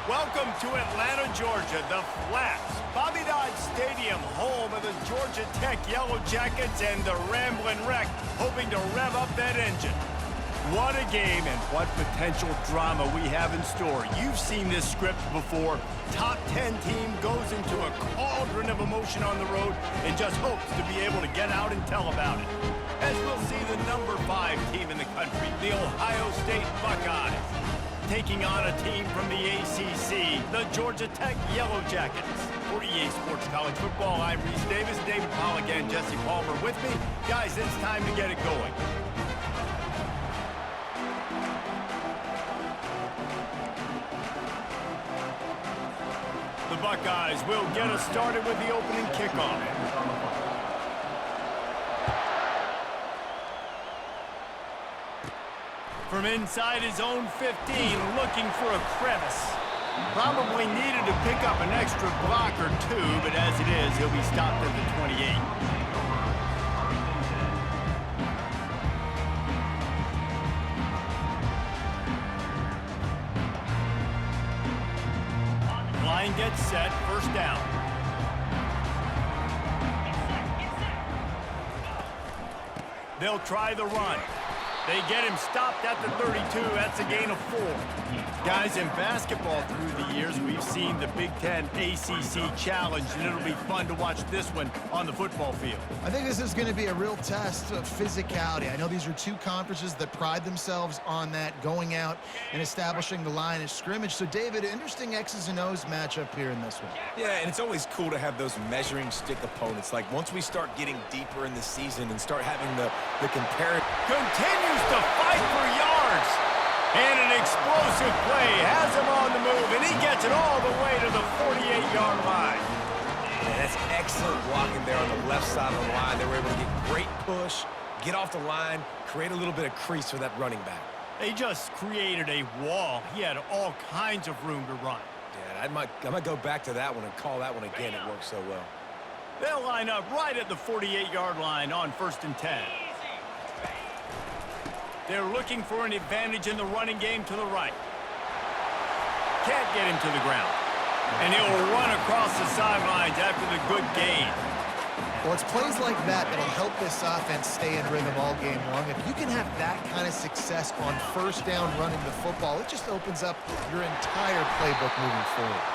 Welcome to Atlanta, Georgia, the Flats. Bobby Dodd Stadium, home of the Georgia Tech Yellow Jackets and the Ramblin' Wreck, hoping to rev up that engine. What a game and what potential drama we have in store. You've seen this script before. Top 10 team goes into a cauldron of emotion on the road and just hopes to be able to get out and tell about it. As we'll see the number 5 team in the country, the Ohio State Buckeyes, taking on a team from the ACC, the Georgia Tech Yellow Jackets. For EA Sports College Football, I'm Reese Davis, David Pollock, and Jesse Palmer with me. Guys, it's time to get it going. The Buckeyes will get us started with the opening kickoff. From inside his own 15, looking for a crevice. Probably needed to pick up an extra block or two, but as it is, he'll be stopped at the 28. Line gets set, first down. They'll try the run. They get him stopped at the 32. That's a gain of 4. Guys, in basketball through the years, we've seen the Big Ten ACC Challenge, and it'll be fun to watch this one on the football field. I think this is going to be a real test of physicality. I know these are two conferences that pride themselves on that, going out and establishing the line of scrimmage. So, David, interesting X's and O's matchup here in this one. Yeah, and it's always cool to have those measuring stick opponents. Like, once we start getting deeper in the season and start having the comparison. Continues to fight for yards. And an explosive play has him on the move, and he gets it all the way to the 48-yard line. Man, that's excellent blocking there on the left side of the line. They were able to get great push, get off the line, create a little bit of crease for that running back. They just created a wall. He had all kinds of room to run. Yeah, I might go back to that one and call that one again. It worked so well. They'll line up right at the 48-yard line on 1st and 10. They're looking for an advantage in the running game to the right. Can't get him to the ground. And he'll run across the sidelines after the good gain. Well, it's plays like that that'll help this offense stay in rhythm all game long. If you can have that kind of success on first down running the football, it just opens up your entire playbook moving forward.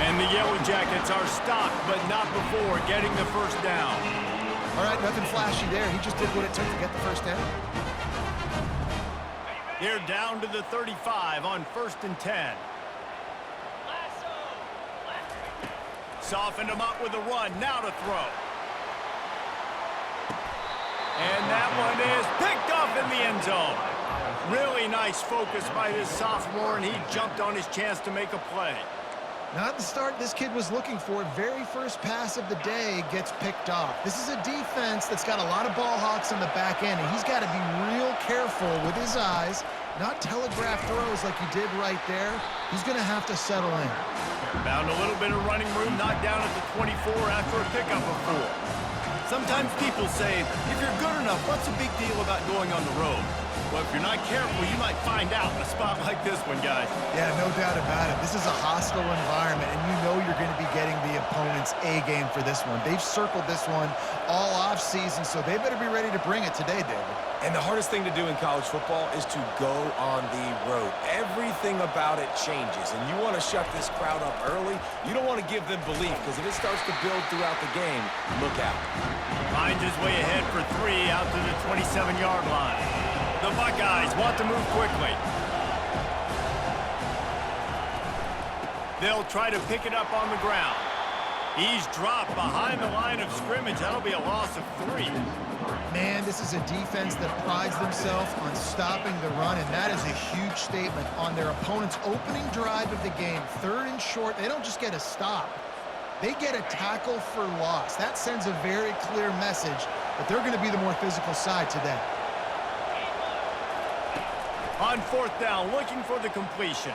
And the Yellow Jackets are stopped, but not before getting the first down. All right, nothing flashy there. He just did what it took to get the first down. They're down to the 35 on 1st and 10. Softened him up with a run. Now to throw. And that one is picked up in the end zone. Really nice focus by this sophomore, and he jumped on his chance to make a play. Not the start this kid was looking for. Very first pass of the day gets picked off. This is a defense that's got a lot of ball hawks on the back end, and he's got to be real careful with his eyes, not telegraph throws like he did right there. He's going to have to settle in. Found a little bit of running room, knocked down at the 24 after a pickup of 4. Sometimes people say, if you're good enough, what's the big deal about going on the road? Well, if you're not careful, you might find out in a spot like this one, guys. Yeah, no doubt about it. This is a hostile environment, and you know you're going to be getting the opponent's A-game for this one. They've circled this one all off-season, so they better be ready to bring it today, David. And the hardest thing to do in college football is to go on the road. Everything about it changes, and you want to shut this crowd up early. You don't want to give them belief, because if it starts to build throughout the game, look out. Finds his way ahead for 3 out to the 27-yard line. The Buckeyes want to move quickly. They'll try to pick it up on the ground. He's dropped behind the line of scrimmage. That'll be a loss of 3. Man, this is a defense that prides themselves on stopping the run, and that is a huge statement on their opponent's opening drive of the game. 3rd and short, they don't just get a stop. They get a tackle for loss. That sends a very clear message that they're going to be the more physical side today. On 4th down, looking for the completion.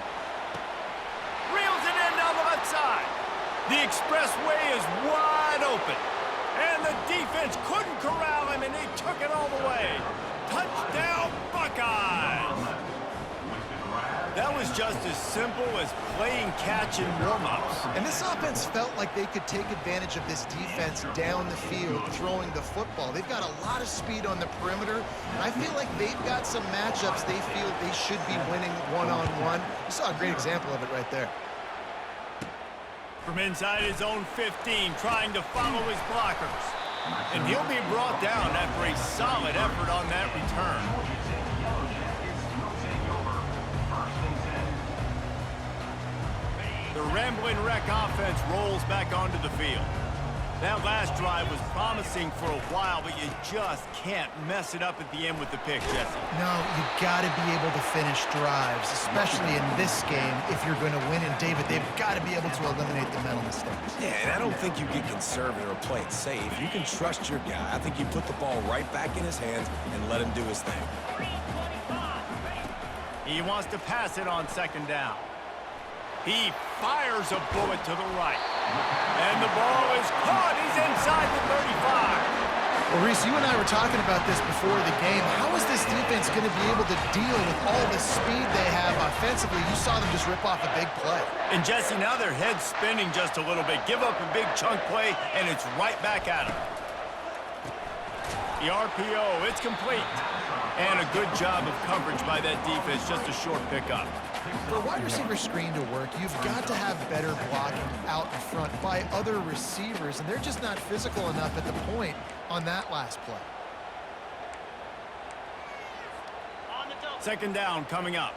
Reels it in down the left side. The expressway is wide open. And the defense couldn't corral him, and he took it all the way. Touchdown, Buckeyes! That was just just as simple as playing catch in warm-ups. And this offense felt like they could take advantage of this defense down the field, throwing the football. They've got a lot of speed on the perimeter, and I feel like they've got some matchups they feel they should be winning one-on-one. You saw a great example of it right there. From inside his own 15, trying to follow his blockers. And he'll be brought down after a solid effort on that return. The Ramblin' Wreck offense rolls back onto the field. That last drive was promising for a while, but you just can't mess it up at the end with the pick, Jesse. No, you got to be able to finish drives, especially in this game if you're going to win. And, David, they've got to be able to eliminate the mental mistakes. Yeah, and I don't think you get conservative or play it safe. You can trust your guy. I think you put the ball right back in his hands and let him do his thing. He wants to pass it on second down. He fires a bullet to the right. And the ball is caught. He's inside the 35. Well, Reese, you and I were talking about this before the game. How is this defense going to be able to deal with all the speed they have offensively? You saw them just rip off a big play. And, Jesse, now their head's spinning just a little bit. Give up a big chunk play, and it's right back at them. The RPO, it's complete. And a good job of coverage by that defense, just a short pickup. For a wide receiver screen to work, you've got to have better blocking out in front by other receivers, and they're just not physical enough at the point on that last play. Second down coming up.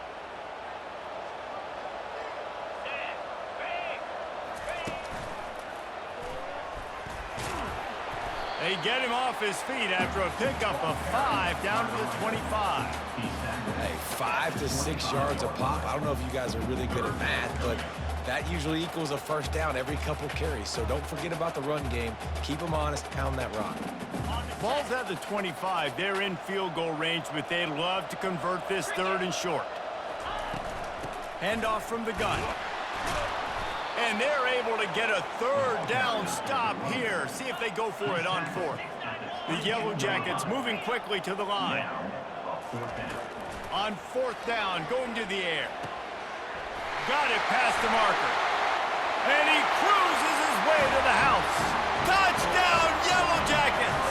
They get him off his feet after a pickup of 5 down to the 25. Hey, 5 to 6 yards a pop. I don't know if you guys are really good at math, but that usually equals a first down every couple carries. So don't forget about the run game. Keep them honest, pound that rock. Ball's at the 25. They're in field goal range, but they'd love to convert this third and short. Handoff from the gun. And they're able to get a third down stop here. See if they go for it on fourth. The Yellow Jackets moving quickly to the line. On fourth down, going to the air. Got it past the marker. And he cruises his way to the house. Touchdown, Yellow Jackets!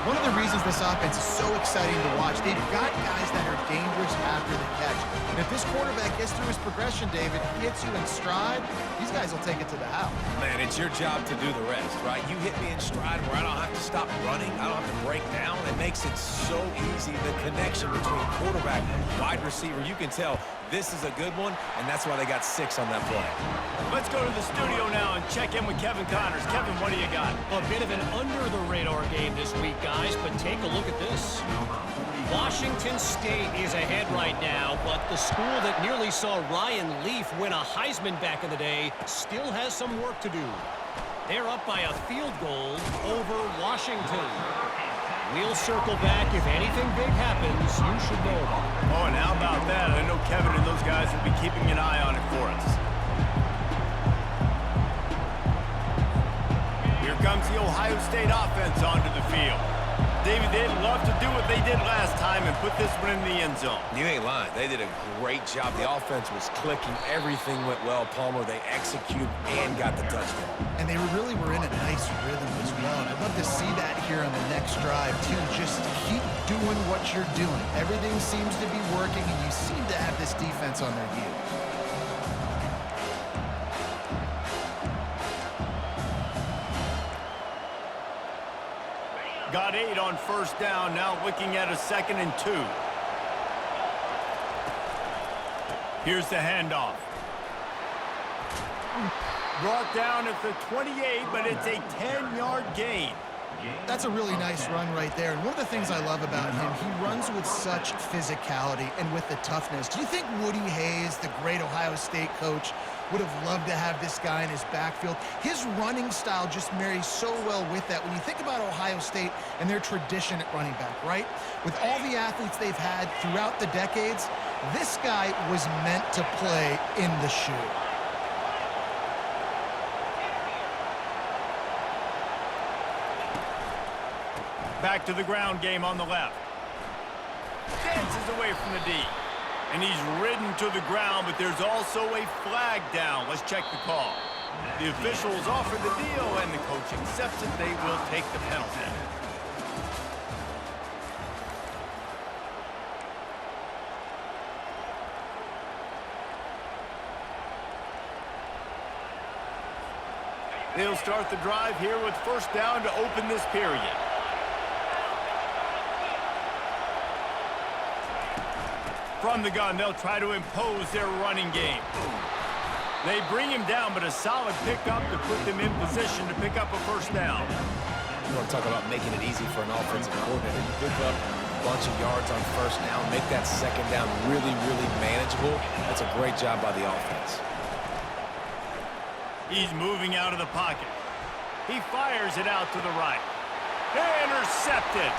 One of the reasons this offense is so exciting to watch, they've got guys that are dangerous after the catch. And if this quarterback gets through his progression, David, hits you in stride, these guys will take it to the house. Man, it's your job to do the rest, right? You hit me in stride where I don't have to stop running. I don't have to break down. It makes it so easy. The connection between quarterback and wide receiver, you can tell this is a good one, and that's why they got 6 on that play. Let's go to the studio now and check in with Kevin Connors. Kevin, what do you got? A bit of an under-the-radar game this week, guys, but take a look at this. Washington State is ahead right now, but the school that nearly saw Ryan Leaf win a Heisman back in the day still has some work to do. They're up by a field goal over Washington. We'll circle back. If anything big happens, you should know about it. Oh, and how about that? I know Kevin and those guys will be keeping an eye on it for us. Here comes the Ohio State offense onto the field. David, they'd love to do what they did last time and put this one in the end zone. You ain't lying. They did a great job. The offense was clicking. Everything went well. Palmer, they executed and got the touchdown. And they really were in a nice rhythm as well. And I'd love to see that here on the next drive, too. Just keep doing what you're doing. Everything seems to be working, and you seem to have this defense on their heels. Got 8 on first down, now looking at a 2nd and 2. Here's the handoff. Brought down at the 28, but it's a 10-yard gain. That's a really nice run right there. And one of the things I love about him, he runs with such physicality and with the toughness. Do you think Woody Hayes, the great Ohio State coach, would have loved to have this guy in his backfield? His running style just marries so well with that. When you think about Ohio State and their tradition at running back, right? With all the athletes they've had throughout the decades, this guy was meant to play in the shoe. Back to the ground game on the left. Dances away from the D. And he's ridden to the ground, but there's also a flag down. Let's check the call. The officials offer the deal, and the coach accepts it. They will take the penalty. They'll start the drive here with first down to open this period. From the gun, they'll try to impose their running game. They bring him down, but a solid pickup to put them in position to pick up a first down. You want to talk about making it easy for an offensive coordinator. You pick up a bunch of yards on first down, make that second down really, really manageable. That's a great job by the offense. He's moving out of the pocket. He fires it out to the right. Intercepted.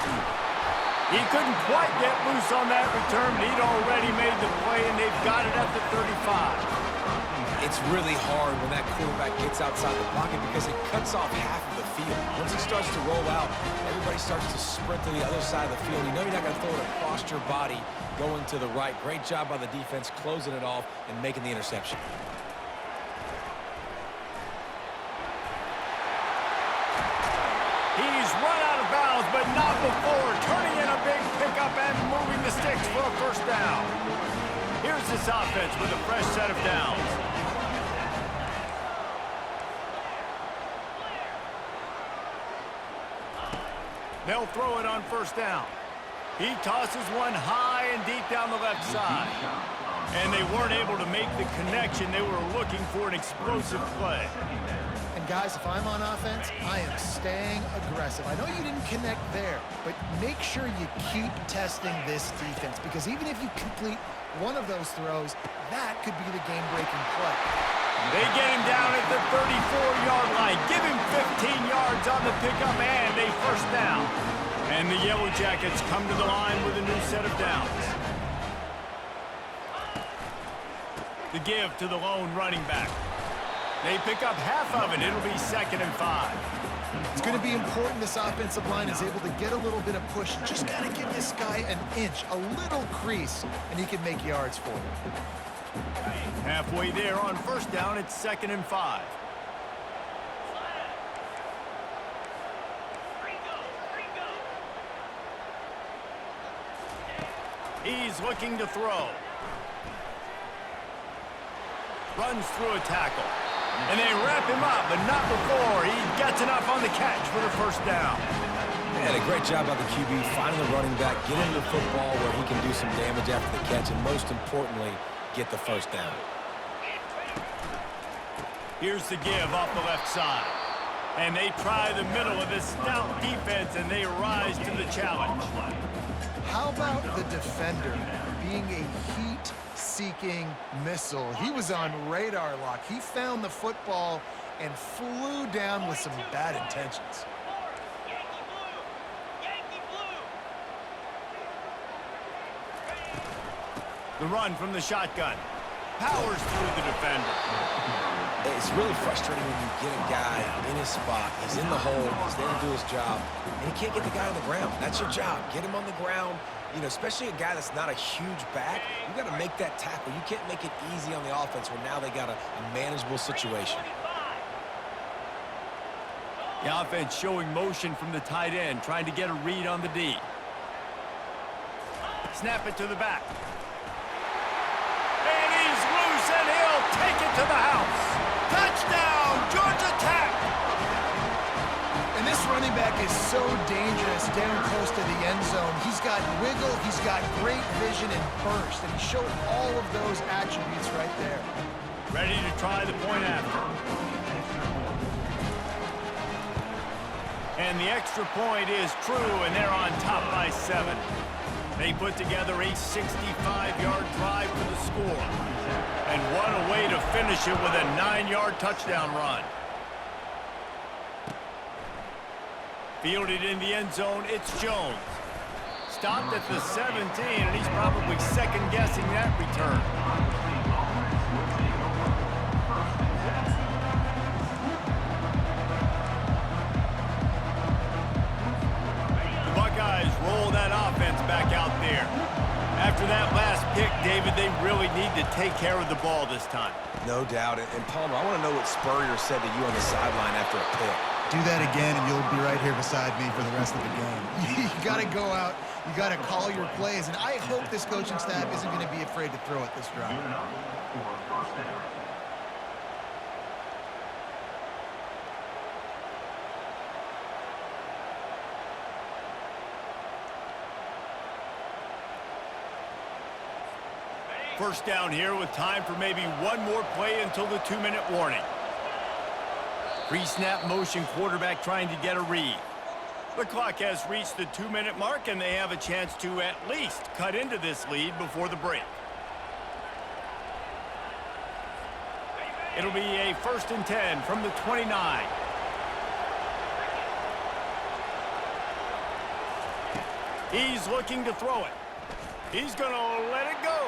He couldn't quite get loose on that return, but he'd already made the play, and they've got it at the 35. It's really hard when that quarterback gets outside the pocket because it cuts off half of the field. Once he starts to roll out, everybody starts to sprint to the other side of the field. You know you're not going to throw it across your body going to the right. Great job by the defense closing it off and making the interception. He's run out of bounds, but not before turning in a big pickup and moving the sticks for a first down. Here's this offense with a fresh set of downs. They'll throw it on first down. He tosses one high and deep down the left side. And they weren't able to make the connection. They were looking for an explosive play. And guys, if I'm on offense, I am staying aggressive. I know you didn't connect there, but make sure you keep testing this defense, because even if you complete one of those throws, that could be the game-breaking play. They get him down at the 34-yard line. Give him 15 yards on the pickup and a first down. And the Yellow Jackets come to the line with a new set of downs. The give to the lone running back. They pick up half of it. It'll be 2nd and 5. It's going to be important this offensive line is able to get a little bit of push. Just got to give this guy an inch, a little crease, and he can make yards for you. Halfway there on first down, it's 2nd and 5. He's looking to throw. Runs through a tackle. And they wrap him up, but not before he gets enough on the catch for the first down. They had a great job by the QB, finding the running back, get him the football where he can do some damage after the catch, and most importantly, get the first down. Here's the give off the left side. And they try the middle of this stout defense, and they rise to the challenge. How about the defender being a heat-seeking missile? He was on radar lock. He found the football and flew down with some bad intentions. The run from the shotgun. Powers through the defender. It's really frustrating when you get a guy in his spot. He's in the hole. He's there to do his job. And he can't get the guy on the ground. That's your job. Get him on the ground. You know, especially a guy that's not a huge back. You got to make that tackle. You can't make it easy on the offense when now they got a manageable situation. The offense showing motion from the tight end, trying to get a read on the D. Snap it to the back. And he's loose, and he'll take it to the house. Touchdown, Georgia Tech! And this running back is so dangerous down close to the end zone. He's got wiggle, he's got great vision and burst, and he showed all of those attributes right there. Ready to try the point after. And the extra point is true, and they're on top by 7. They put together a 65-yard drive for the score. And what a way to finish it with a 9-yard touchdown run. Fielded in the end zone, it's Jones. Stopped at the 17, and he's probably second-guessing that return. The Buckeyes roll that offense back out there. After that last pick, David, they really need to take care of the ball this time. No doubt. And Palmer, I want to know what Spurrier said to you on the sideline after a pick. Do that again, and you'll be right here beside me for the rest of the game. You got to go out. You got to call your plays. And I hope this coaching staff isn't going to be afraid to throw it this drive. First down here with time for maybe one more play until the 2-minute warning. Pre-snap motion quarterback trying to get a read. The clock has reached the 2-minute mark, and they have a chance to at least cut into this lead before the break. It'll be a 1st and 10 from the 29. He's looking to throw it. He's going to let it go.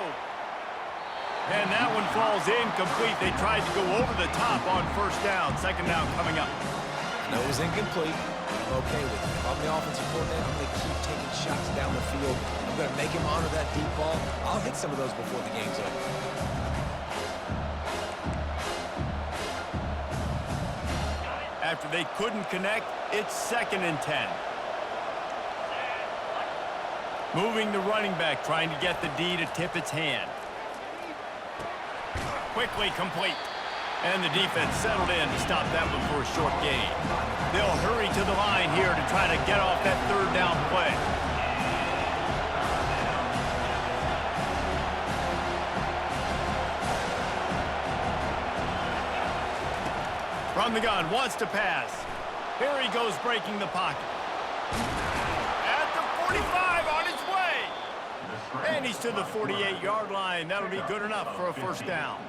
And that one falls incomplete. They tried to go over the top on 1st down. 2nd down coming up. I know it was incomplete. I'm okay with it. If I'm the offensive coordinator, I'm going to keep taking shots down the field. I'm going to make him honor that deep ball. I'll hit some of those before the game's over. After they couldn't connect, it's 2nd and 10. Moving the running back, trying to get the D to tip its hand. Quickly complete. And the defense settled in to stop that one for a short gain. They'll hurry to the line here to try to get off that 3rd down play. From the gun, wants to pass. Here he goes breaking the pocket. At the 45, on his way. And he's to the 48-yard line. That'll be good enough for a 1st down.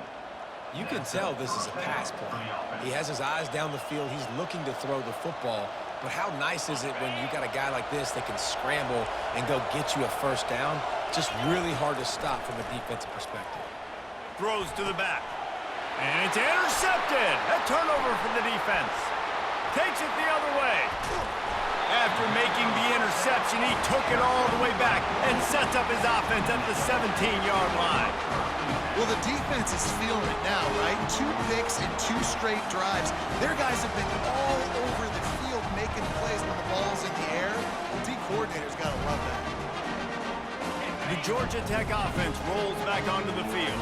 You can tell this is a pass play. He has his eyes down the field. He's looking to throw the football. But how nice is it when you got a guy like this that can scramble and go get you a 1st down? Just really hard to stop from a defensive perspective. Throws to the back. And it's intercepted. A turnover for the defense. Takes it the other way. After making the interception, he took it all the way back and sets up his offense at the 17-yard line. Well, the defense is feeling it now, right? 2 picks and 2 straight drives. Their guys have been all over the field making plays when the ball's in the air. The D coordinator's got to love that. The Georgia Tech offense rolls back onto the field.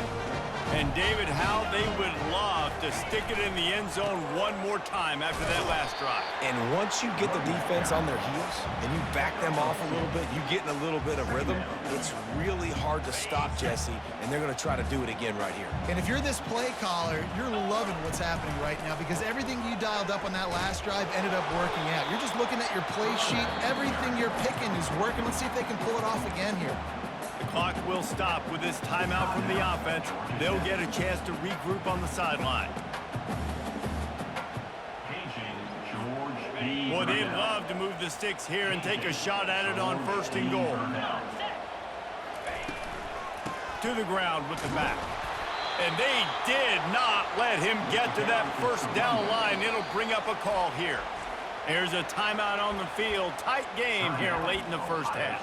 And, David, how they would love to stick it in the end zone one more time after that last drive. And once you get the defense on their heels and you back them off a little bit, you get in a little bit of rhythm, it's really hard to stop, Jesse, and they're going to try to do it again right here. And if you're this play caller, you're loving what's happening right now because everything you dialed up on that last drive ended up working out. You're just looking at your play sheet. Everything you're picking is working. Let's see if they can pull it off again here. The clock will stop with this timeout from the offense. They'll get a chance to regroup on the sideline. Boy, they'd love to move the sticks here and take a shot at it on 1st and goal. To the ground with the back. And they did not let him get to that 1st down line. It'll bring up a call here. There's a timeout on the field. Tight game here late in the 1st half.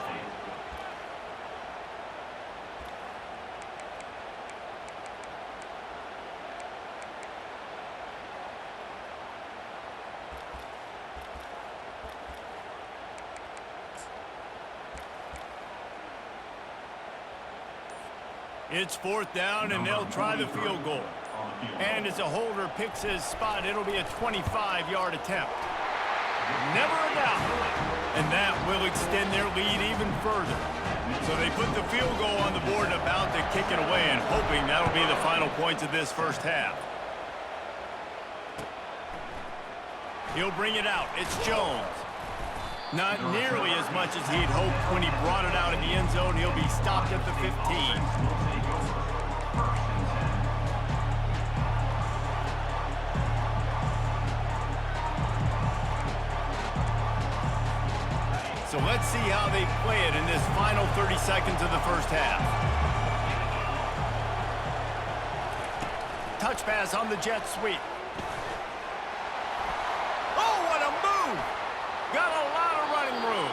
It's 4th down, and they'll try the field goal. And as a holder picks his spot, it'll be a 25-yard attempt. Never a doubt. And that will extend their lead even further. So they put the field goal on the board and about to kick it away and hoping that'll be the final points of this 1st half. He'll bring it out. It's Jones. Not nearly as much as he'd hoped when he brought it out in the end zone. He'll be stopped at the 15. So let's see how they play it in this final 30 seconds of the 1st half. Touch pass on the jet sweep. Oh, what a move! Got a lot of running room.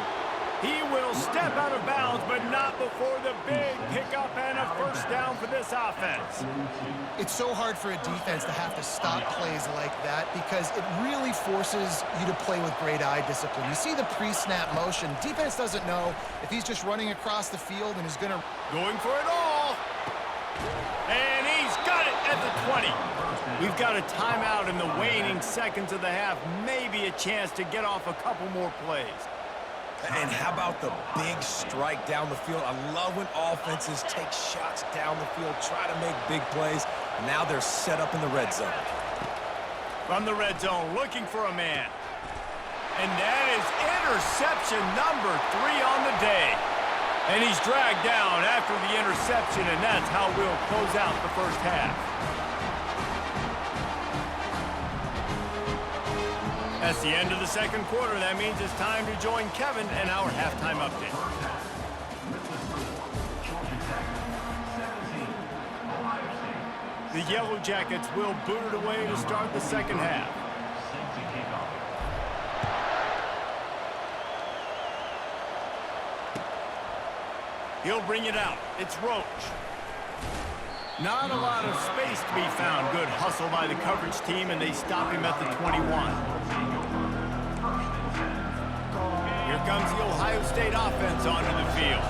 He will step step out of bounds, but not before the big pickup and a first down for this offense. It's so hard for a defense to have to stop plays like that because it really forces you to play with great eye discipline. You see the pre-snap motion. Defense doesn't know if he's just running across the field and is going to... Going for it all. And he's got it at the 20. We've got a timeout in the waning seconds of the half. Maybe a chance to get off a couple more plays. And how about the big strike down the field? I love when offenses take shots down the field, try to make big plays. Now they're set up in the red zone. From the red zone, looking for a man. And that is interception number 3 on the day. And he's dragged down after the interception, and that's how we'll close out the first half. That's the end of the second quarter. That means it's time to join Kevin and our halftime update. The Yellow Jackets will boot it away to start the second half. He'll bring it out. It's Roach. Not a lot of space to be found. Good hustle by the coverage team, and they stop him at the 21. Here comes the Ohio State offense onto the field.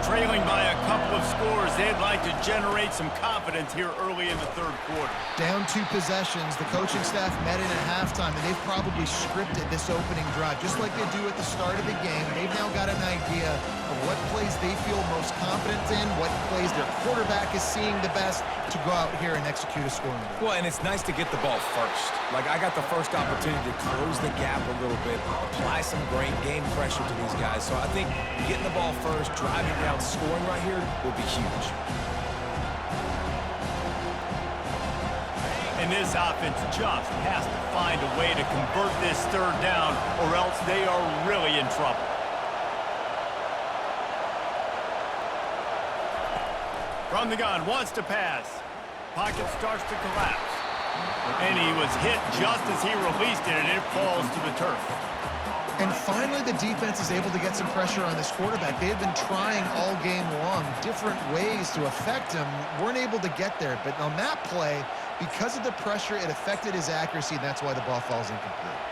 Trailing by a couple of scores, they'd like to generate some confidence here early in the third quarter. Down 2 possessions, the coaching staff met in at halftime, and they've probably scripted this opening drive, just like they do at the start of the game. They've now got an idea of what plays they feel most confident in, what plays their quarterback is seeing the best to go out here and execute a scoring drive. Well, and it's nice to get the ball first. Like, I got the first opportunity to close the gap a little bit, apply some game pressure to these guys. So I think getting the ball first, driving down, scoring right here will be huge. And this offense just has to find a way to convert this third down, or else they are really in trouble. From the gun, wants to pass. Pocket starts to collapse. And he was hit just as he released it, and it falls to the turf. And finally, the defense is able to get some pressure on this quarterback. They had been trying all game long different ways to affect him. Weren't able to get there. But on that play, because of the pressure, it affected his accuracy, and that's why the ball falls incomplete.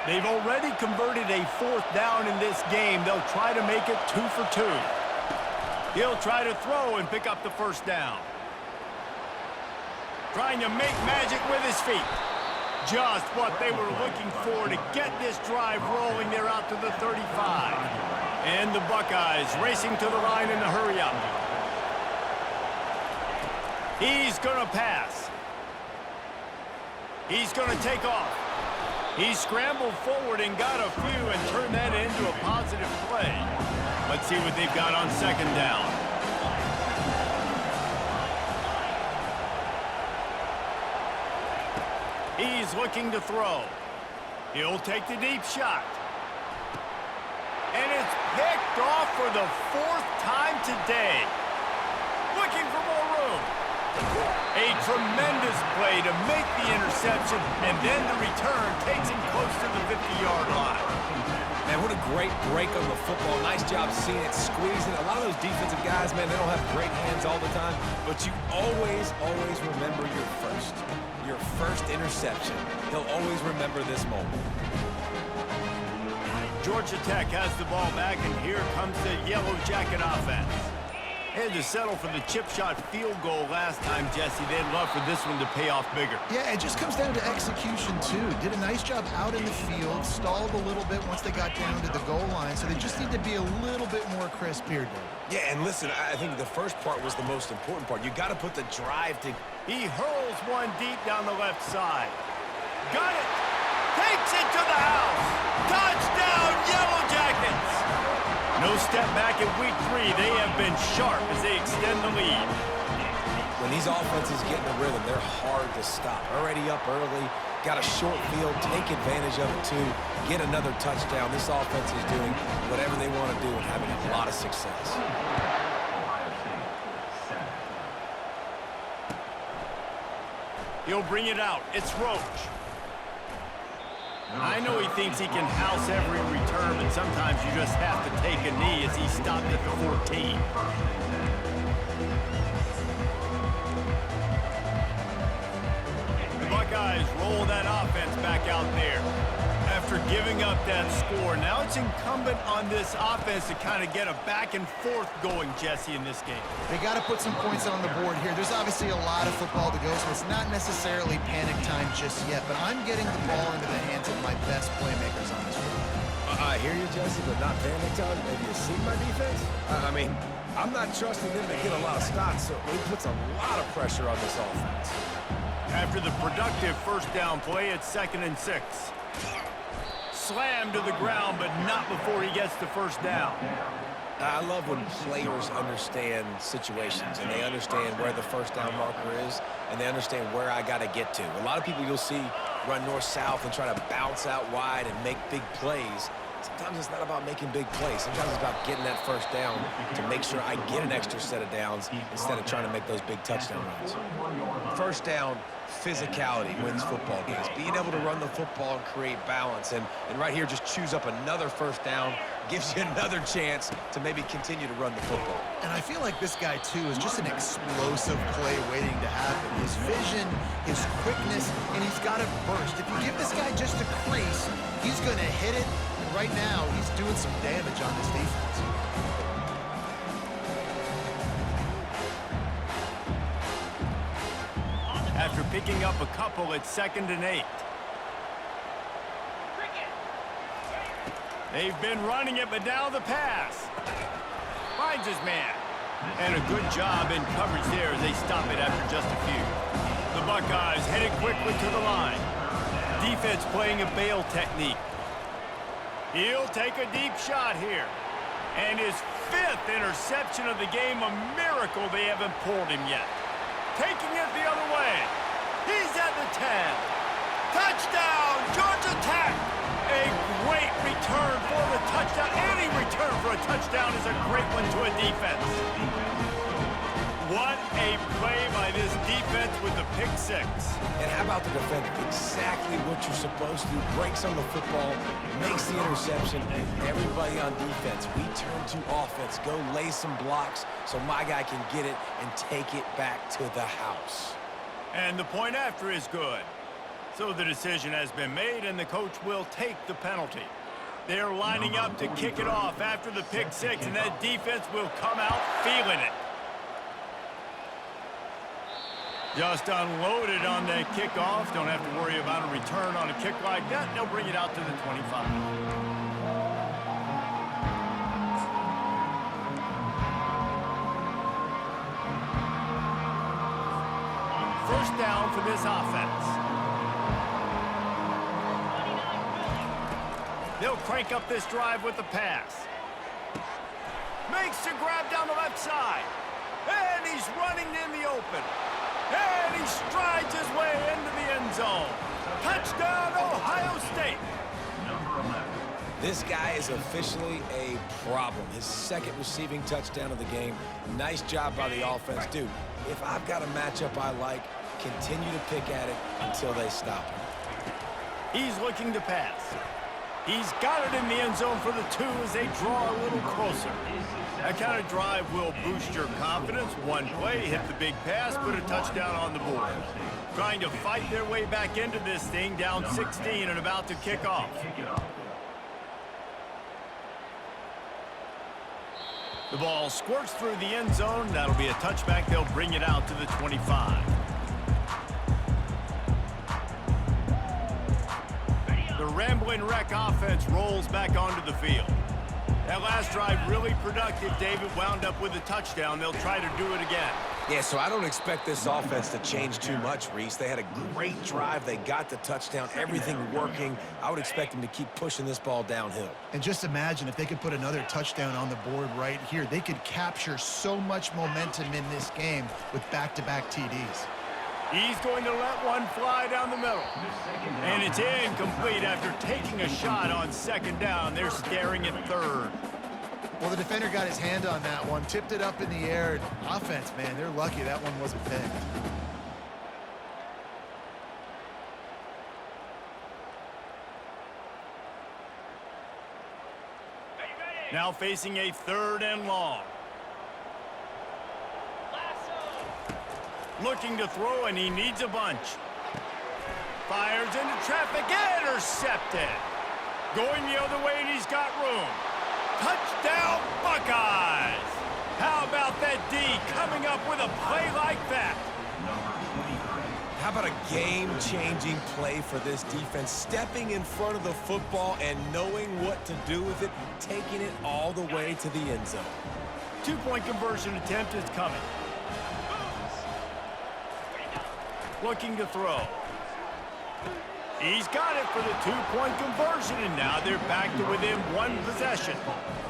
They've already converted a 4th down in this game. They'll try to make it 2 for 2. He'll try to throw and pick up the first down. Trying to make magic with his feet. Just what they were looking for to get this drive rolling. They're out to the 35. And the Buckeyes racing to the line in the hurry up. He's going to pass. He's going to take off. He scrambled forward and got a few and turned that into a positive play. Let's see what they've got on second down. He's looking to throw. He'll take the deep shot. And it's picked off for the 4th time today. Looking for more room. A tremendous play to make the interception, and then the return takes him close to the 50-yard line. Man, what a great break on the football. Nice job seeing it, squeezing. A lot of those defensive guys, man, they don't have great hands all the time, but you always remember your first interception. He'll always remember this moment. Georgia Tech has the ball back, and here comes the Yellow Jacket offense. Had to settle for the chip shot field goal last time, Jesse. They'd love for this one to pay off bigger. Yeah, it just comes down to execution, too. Did a nice job out in the field, stalled a little bit once they got down to the goal line, so they just need to be a little bit more crisp here, Dave. Yeah, and listen, I think the first part was the most important part. You got to put the drive to... He hurls one deep down the left side. Got it! Takes it to the house! Touchdown, Yellow Jackets! No step back in week 3. They have been sharp as they extend the lead. When these offenses get in a rhythm, they're hard to stop. Already up early, got a short field, take advantage of it too, get another touchdown. This offense is doing whatever they want to do and having a lot of success. He'll bring it out. It's Roach. I know he thinks he can house every return, but sometimes you just have to take a knee as he stopped at the 14. The Buckeyes roll that offense back out there. After giving up that score, now it's incumbent on this offense to kind of get a back and forth going, Jesse, in this game. They got to put some points on the board here. There's obviously a lot of football to go, so it's not necessarily panic time just yet, but I'm getting the ball into the hands of my best playmakers on this one. I hear you, Jesse, but not panic time. Have you seen my defense? I mean, I'm not trusting them to get a lot of stops, so it puts a lot of pressure on this offense. After the productive first down play, it's 2nd and 6. Slammed to the ground, but not before he gets the first down. I love when players understand situations and they understand where the first down marker is and they understand where I got to get to. A lot of people you'll see run north-south and try to bounce out wide and make big plays. Sometimes it's not about making big plays. Sometimes it's about getting that first down to make sure I get an extra set of downs instead of trying to make those big touchdown runs. First down, physicality wins football games. Being able to run the football and create balance. And right here, just choose up another first down, gives you another chance to maybe continue to run the football. And I feel like this guy, too, is just an explosive play waiting to happen. His vision, his quickness, and he's got to burst. If you give this guy just a crease, he's going to hit it. And right now, he's doing some damage on this defense. After picking up a couple, it's 2nd and 8. They've been running it, but now the pass. Finds his man. And a good job in coverage there as they stop it after just a few. The Buckeyes headed quickly to the line. Defense playing a bail technique. He'll take a deep shot here. And his 5th interception of the game, a miracle they haven't pulled him yet. Taking it the other way. He's at the 10. Touchdown, Georgia Tech. A great return for the touchdown. Any return for a touchdown is a great one to a defense. What a play by this defense with the pick 6. And how about the defender? Exactly what you're supposed to do. Breaks on the football, makes the interception. Everybody on defense, we turn to offense. Go lay some blocks so my guy can get it and take it back to the house. And the point after is good. So the decision has been made, and the coach will take the penalty. They're lining up to kick it off after the pick 6, and that defense will come out feeling it. Just unloaded on that kickoff. Don't have to worry about a return on a kick like that. They'll bring it out to the 25. First down for this offense. They'll crank up this drive with the pass. Makes the grab down the left side. And he's running in the open. And he strides his way into the end zone. Touchdown, Ohio State. This guy is officially a problem. His 2nd receiving touchdown of the game. Nice job by the offense. Dude, if I've got a matchup I like, continue to pick at it until they stop him. He's looking to pass. He's got it in the end zone for the 2 as they draw a little closer. That kind of drive will boost your confidence. One play, hit the big pass, put a touchdown on the board. Trying to fight their way back into this thing, down 16 and about to kick off. The ball squirts through the end zone. That'll be a touchback. They'll bring it out to the 25. The Rambling Wreck offense rolls back onto the field. That last drive really productive. David wound up with a touchdown. They'll try to do it again. Yeah, so I don't expect this offense to change too much, Reese. They had a great drive. They got the touchdown. Everything working. I would expect them to keep pushing this ball downhill. And just imagine if they could put another touchdown on the board right here. They could capture so much momentum in this game with back-to-back TDs. He's going to let one fly down the middle. And it's incomplete after taking a shot on 2nd down. They're staring at 3rd. Well, the defender got his hand on that one, tipped it up in the air. Offense, man, they're lucky that one wasn't picked. Now facing a 3rd and long. Looking to throw, and he needs a bunch. Fires into traffic, intercepted. Going the other way, and he's got room. Touchdown, Buckeyes! How about that D coming up with a play like that? How about a game-changing play for this defense? Stepping in front of the football and knowing what to do with it, taking it all the way to the end zone. 2-point conversion attempt is coming. Looking to throw. He's got it for the 2-point conversion, and now they're back to within 1 possession.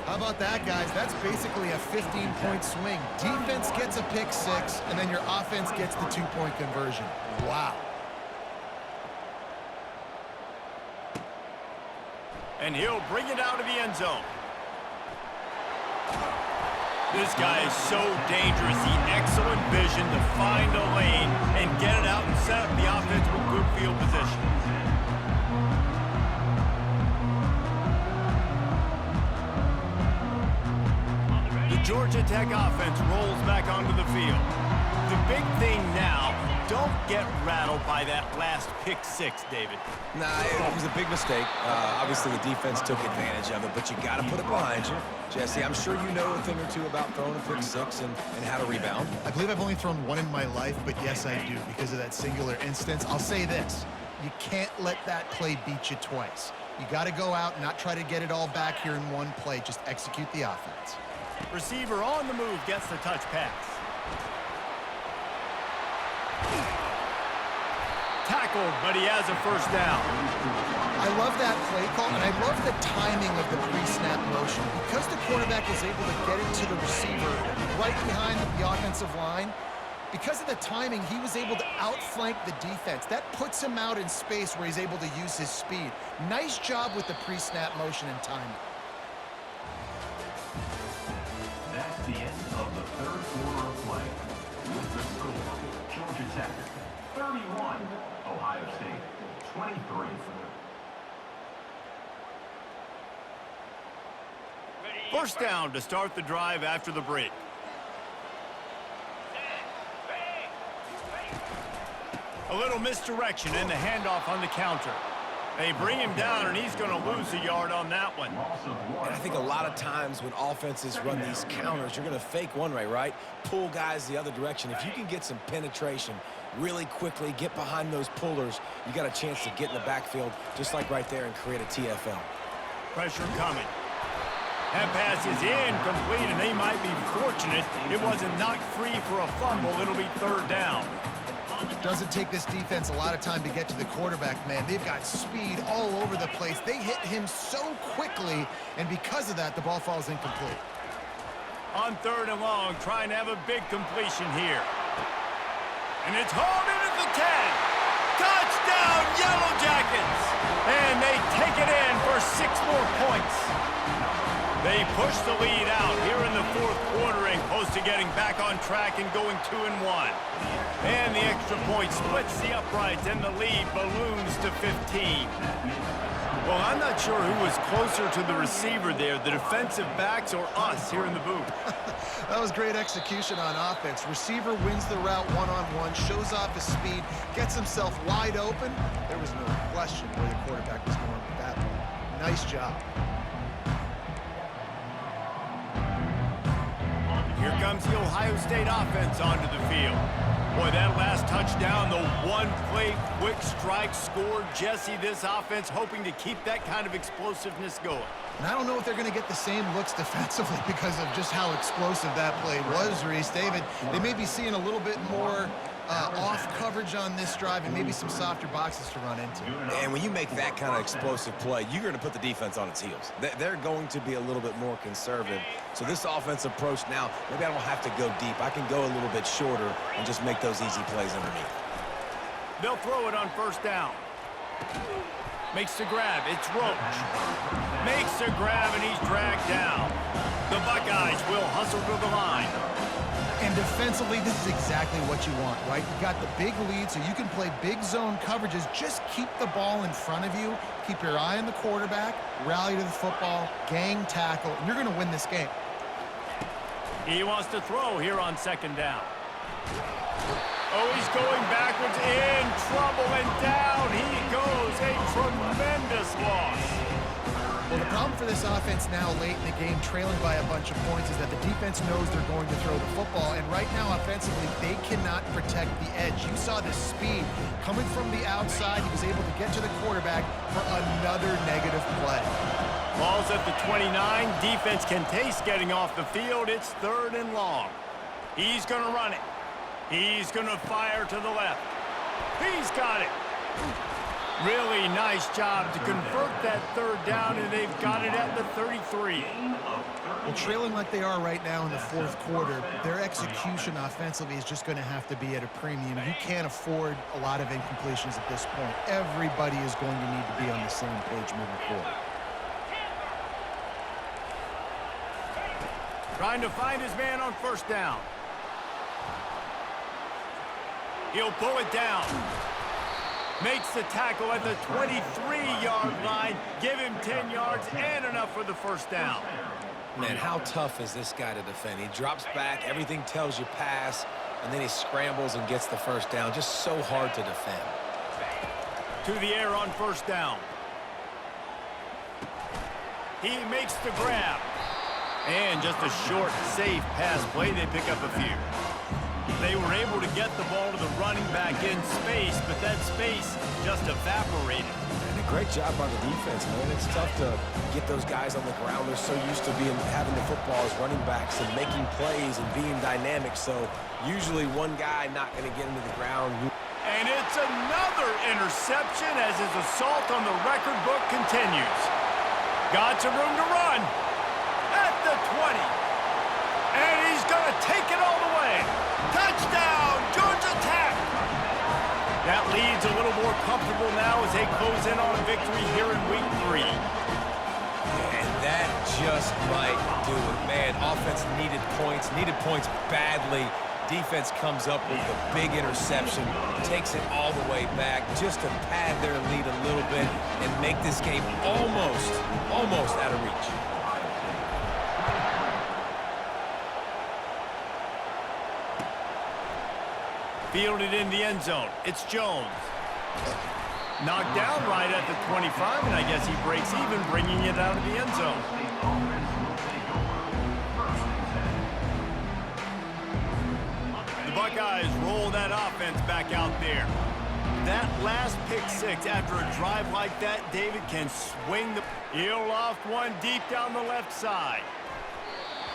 How about that, guys? That's basically a 15-point swing. Defense gets a pick 6, and then your offense gets the 2-point conversion. Wow. And he'll bring it out of the end zone. This guy is so dangerous. He excellent vision to find a lane and get it out and set up the offense with good field position. The Georgia Tech offense rolls back onto the field. The big thing now, don't get rattled by that last pick 6, David. Nah, it was a big mistake. Obviously, the defense took advantage of it, but you got to put it behind you. Jesse, I'm sure you know a thing or two about throwing a pick 6 and how to rebound. I believe I've only thrown 1 in my life, but yes, I do because of that singular instance. I'll say this. You can't let that play beat you twice. You got to go out and not try to get it all back here in 1 play. Just execute the offense. Receiver on the move gets the touch pass. Tackled, but he has a 1st down. I love that play call, and I love the timing of the pre-snap motion. Because the quarterback is able to get it to the receiver right behind the offensive line, because of the timing, he was able to outflank the defense. That puts him out in space where he's able to use his speed. Nice job with the pre-snap motion and timing. That's the end of the 3rd quarter of play. With the score, Georgia Tech 31, Ohio State 23. First down to start the drive after the break. A little misdirection and the handoff on the counter. They bring him down, and he's going to lose a yard on that one. And I think a lot of times when offenses run these counters, you're going to fake one way, right? Pull guys the other direction. If you can get some penetration really quickly, get behind those pullers, you got a chance to get in the backfield just like right there and create a TFL. Pressure coming. That pass is incomplete, and they might be fortunate it wasn't knocked free for a fumble. It'll be 3rd down. Doesn't take this defense a lot of time to get to the quarterback, man. They've got speed all over the place. They hit him so quickly, and because of that, the ball falls incomplete. On 3rd and long, trying to have a big completion here. And it's hauled in at the 10. Touchdown, Yellow Jackets! And they take it in for 6 more points. They push the lead out here in the 4th quarter and close to getting back on track and going 2-1. And the extra point splits the uprights, and the lead balloons to 15. Well, I'm not sure who was closer to the receiver there, the defensive backs or us here in the booth. That was great execution on offense. Receiver wins the route one-on-one, shows off his speed, gets himself wide open. There was no question where the quarterback was going with that one. Nice job. Here comes the Ohio State offense onto the field. Boy, that last touchdown, the 1-play quick strike score. Jesse, this offense hoping to keep that kind of explosiveness going. And I don't know if they're going to get the same looks defensively because of just how explosive that play was, Reese. David, they may be seeing a little bit more off coverage on this drive and maybe some softer boxes to run into. And when you make that kind of explosive play, you're going to put the defense on its heels. They're going to be a little bit more conservative. So this offensive approach now, maybe I don't have to go deep. I can go a little bit shorter and just make those easy plays underneath. They'll throw it on 1st down. Makes the grab. It's Roach. Makes the grab, and he's dragged down. The Buckeyes will hustle to the line. And defensively, this is exactly what you want, right? You got the big lead, so you can play big zone coverages. Just keep the ball in front of you. Keep your eye on the quarterback, rally to the football, gang tackle, and you're going to win this game. He wants to throw here on second down. Oh, he's going backwards, in trouble, and down he goes. A tremendous loss. Well, the problem for this offense now late in the game, trailing by a bunch of points, is that the defense knows they're going to throw the football, and right now offensively they cannot protect the edge. You saw the speed coming from the outside. He was able to get to the quarterback for another negative play. Ball's at the 29. Defense can taste getting off the field. It's 3rd and long. He's going to run it. He's going to fire to the left. He's got it. Really nice job to convert that 3rd down, and they've got it at the 33. Well, trailing like they are right now in the 4th quarter, their execution offensively is just going to have to be at a premium. You can't afford a lot of incompletions at this point. Everybody is going to need to be on the same page moving forward. Trying to find his man on 1st down. He'll pull it down. Makes the tackle at the 23-yard line. Give him 10 yards and enough for the 1st down. Man, how tough is this guy to defend? He drops back, everything tells you pass, and then he scrambles and gets the 1st down. Just so hard to defend. To the air on 1st down. He makes the grab. And just a short, safe pass play. They pick up a few. They were able to get the ball to the running back in space, but that space just evaporated. And a great job on the defense, man. It's tough to get those guys on the ground. They're so used to having the football as running backs and making plays and being dynamic. So usually one guy not going to get into the ground. And it's another interception as his assault on the record book continues. Got some room to run at the 20. And he's going to take it all the way. Touchdown, Georgia Tech! That lead's a little more comfortable now as they close in on a victory here in week 3. And that just might do it, man. Offense needed points badly. Defense comes up with the big interception, takes it all the way back just to pad their lead a little bit and make this game almost out of reach. Fielded in the end zone. It's Jones. Knocked down right at the 25, and I guess he breaks even, bringing it out of the end zone. The Buckeyes roll that offense back out there. That last pick 6 after a drive like that, David can swing the... He'll loft one deep down the left side.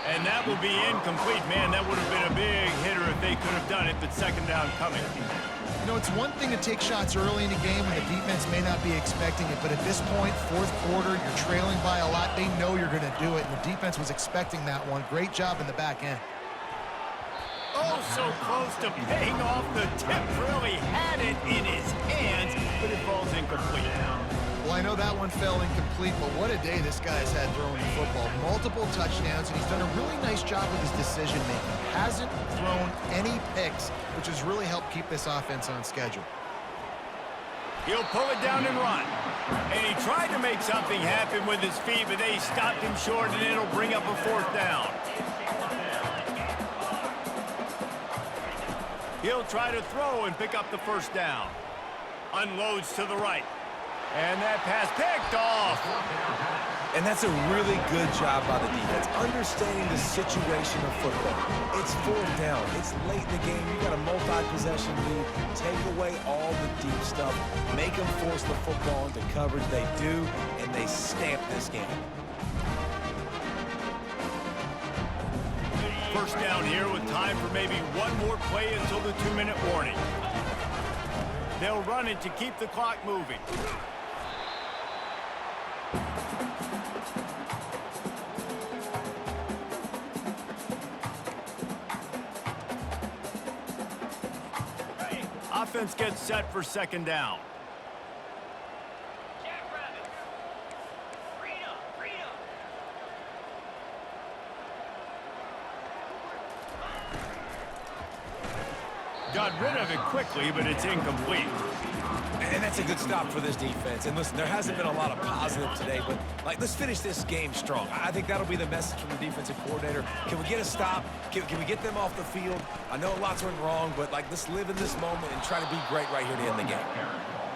And that will be incomplete. Man, that would have been a big hitter if they could have done it, but 2nd down coming. You know, it's one thing to take shots early in the game when the defense may not be expecting it, but at this point, 4th quarter, you're trailing by a lot. They know you're going to do it, and the defense was expecting that one. Great job in the back end. Oh, so close to paying off. The tip really had it in his hands, but it falls incomplete. Well, I know that one fell incomplete, but what a day this guy's had throwing the football. Multiple touchdowns, and he's done a really nice job with his decision-making. Hasn't thrown any picks, which has really helped keep this offense on schedule. He'll pull it down and run. And he tried to make something happen with his feet, but they stopped him short, and it'll bring up a 4th down. He'll try to throw and pick up the 1st down. Unloads to the right. And that pass picked off. And that's a really good job by the defense, understanding the situation of football. It's 4th down. It's late in the game. You got a multi-possession lead. Take away all the deep stuff. Make them force the football into coverage. They do, and they stamp this game. 1st down here with time for maybe one more play until the 2-minute warning. They'll run it to keep the clock moving. Offense gets set for 2nd down. Got rid of it quickly, but it's incomplete. And that's a good stop for this defense. And listen, there hasn't been a lot of positive today, but let's finish this game strong. I think that'll be the message from the defensive coordinator. Can we get a stop? Can we get them off the field? I know lots went wrong, but let's live in this moment and try to be great right here to end the game.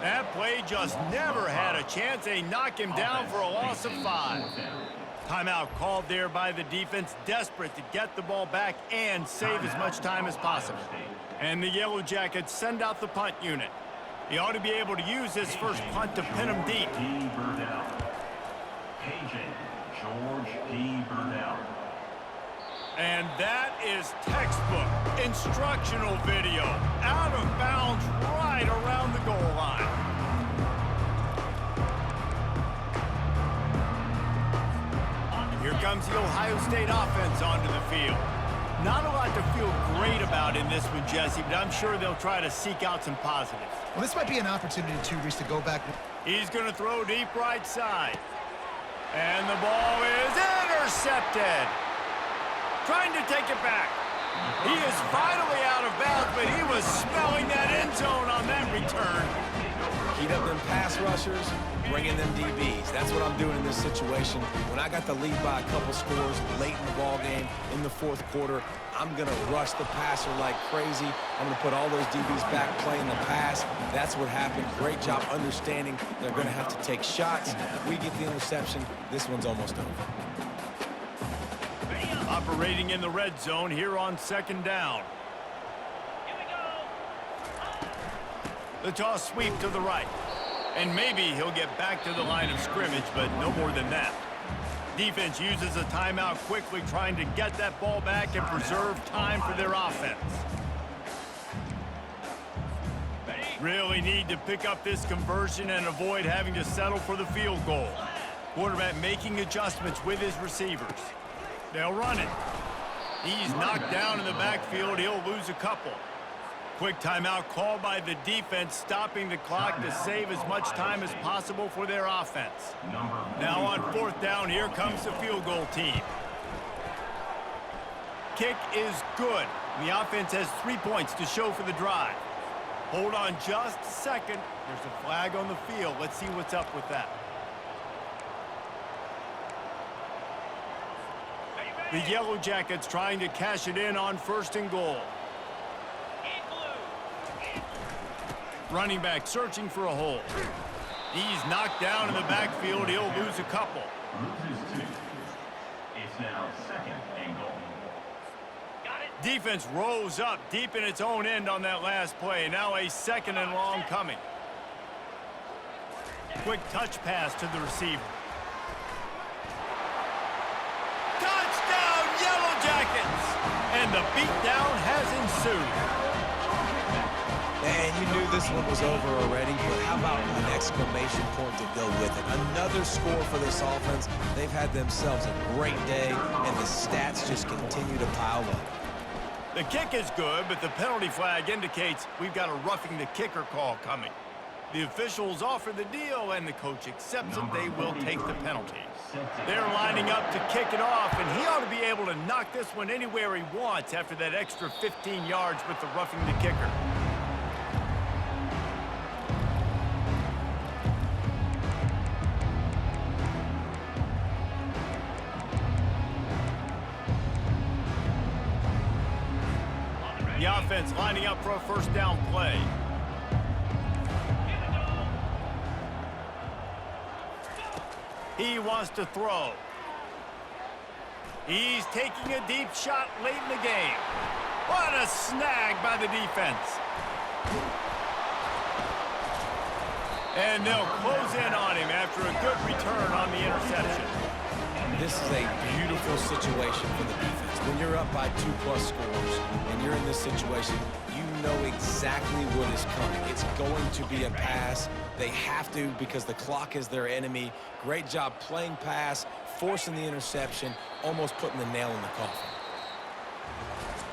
That play just never had a chance. They knock him down for a loss of 5. Timeout called there by the defense, desperate to get the ball back and save as much time as possible. And the Yellow Jackets send out the punt unit. He ought to be able to use this first punt to pin him deep. George P. Burdell. And that is textbook instructional video. Out of bounds right around the goal line. Here comes the Ohio State offense onto the field. Not a lot to feel great about in this one, Jesse, but I'm sure they'll try to seek out some positives. Well, this might be an opportunity, too, Reese, to go back. He's going to throw deep right side. And the ball is intercepted. Trying to take it back. He is finally out of bounds, but he was smelling that end zone on that return. Heat up them pass rushers, bring in them DBs. That's what I'm doing in this situation. When I got the lead by a couple scores late in the ball game, in the fourth quarter, I'm going to rush the passer like crazy. I'm going to put all those DBs back playing the pass. That's what happened. Great job understanding they're going to have to take shots. We get the interception. This one's almost over. Operating in the red zone here on second down. The toss sweep to the right. And maybe he'll get back to the line of scrimmage, but no more than that. Defense uses a timeout quickly, trying to get that ball back and preserve time for their offense. Really need to pick up this conversion and avoid having to settle for the field goal. Quarterback making adjustments with his receivers. They'll run it. He's knocked down in the backfield. He'll lose a couple. Quick timeout called by the defense, stopping the clock to save as much time as possible for their offense. Now on fourth down, here comes the field goal team. Kick is good. The offense has 3 points to show for the drive. Hold on just a second. There's a flag on the field. Let's see what's up with that. The Yellow Jackets trying to cash it in on first and goal. Running back searching for a hole. He's knocked down in the backfield. He'll lose a couple. Loses 2. It's now second and goal. Defense rose up deep in its own end on that last play. Now a second and long coming. Quick touch pass to the receiver. Touchdown, Yellow Jackets! And the beatdown has ensued. And you knew this one was over already, but how about an exclamation point to go with it? Another score for this offense. They've had themselves a great day, and the stats just continue to pile up. The kick is good, but the penalty flag indicates we've got a roughing the kicker call coming. The officials offer the deal, and the coach accepts it. They will take the penalty. They're lining up to kick it off, and he ought to be able to knock this one anywhere he wants after that extra 15 yards with the roughing the kicker. The offense lining up for a first down play. He wants to throw. He's taking a deep shot late in the game. What a snag by the defense. And they'll close in on him after a good return on the interception. This is a beautiful situation for the defense. When you're up by 2+ scores and you're in this situation, you know exactly what is coming. It's going to be a pass. They have to because the clock is their enemy. Great job playing pass, forcing the interception, almost putting the nail in the coffin.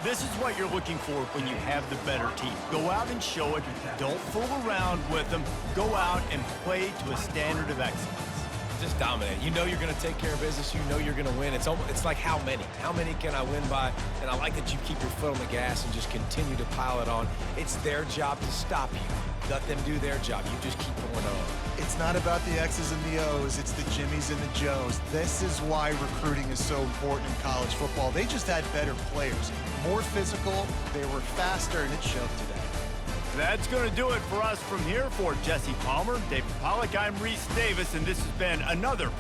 This is what you're looking for when you have the better team. Go out and show it. Don't fool around with them. Go out and play to a standard of excellence. Just dominate. You know you're going to take care of business. You know you're going to win. It's like how many? How many can I win by? And I like that you keep your foot on the gas and just continue to pile it on. It's their job to stop you. Let them do their job. You just keep going on. It's not about the X's and the O's. It's the Jimmies and the Joes. This is why recruiting is so important in college football. They just had better players, more physical, they were faster, and it showed today. That's going to do it for us from here. For Jesse Palmer, David Pollack, I'm Reese Davis, and this has been another